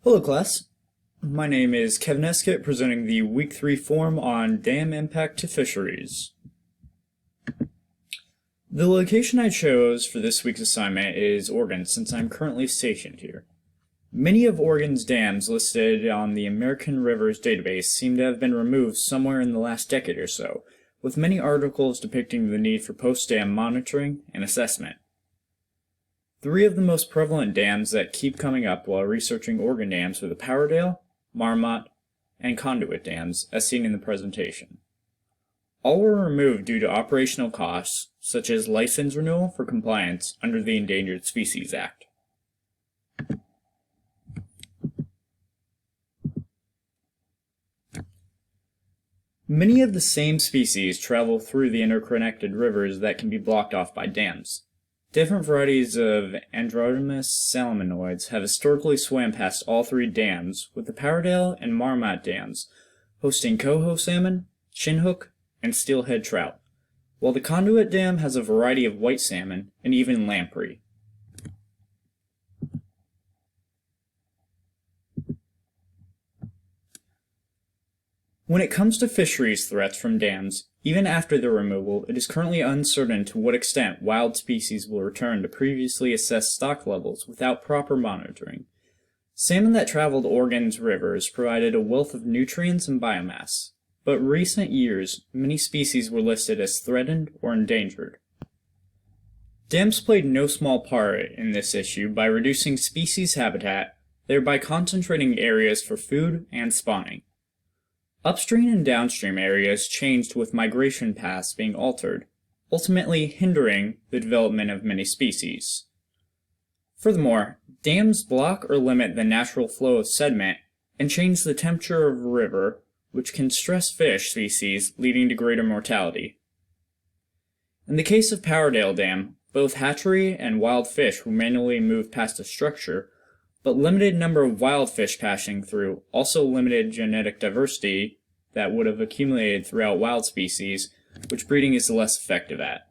Hello class, my name is Kevin Eskett presenting the Week 3 form on dam impact to fisheries. The location I chose for this week's assignment is Oregon since I'm currently stationed here. Many of Oregon's dams listed on the American Rivers database seem to have been removed somewhere in the last decade or so, with many articles depicting the need for post-dam monitoring and assessment. Three of the most prevalent dams that keep coming up while researching Oregon dams are the Powerdale, Marmot, and Conduit dams, as seen in the presentation. All were removed due to operational costs, such as license renewal for compliance under the Endangered Species Act. Many of the same species travel through the interconnected rivers that can be blocked off by dams. Different varieties of Androdamus salmonioids have historically swam past all three dams, with the Powerdale and Marmot dams hosting coho salmon, chinhook, and steelhead trout, while the Conduit Dam has a variety of white salmon and even lamprey. When it comes to fisheries threats from dams, even after their removal, it is currently uncertain to what extent wild species will return to previously assessed stock levels without proper monitoring. Salmon that traveled Oregon's rivers provided a wealth of nutrients and biomass, but in recent years, many species were listed as threatened or endangered. Dams played no small part in this issue by reducing species habitat, thereby concentrating areas for food and spawning. Upstream and downstream areas changed with migration paths being altered, ultimately hindering the development of many species. Furthermore, dams block or limit the natural flow of sediment and change the temperature of a river, which can stress fish species, leading to greater mortality. In the case of Powerdale Dam, both hatchery and wild fish were manually moved past the structure, but limited number of wild fish passing through also limited genetic diversity that would have accumulated throughout wild species, which breeding is less effective at.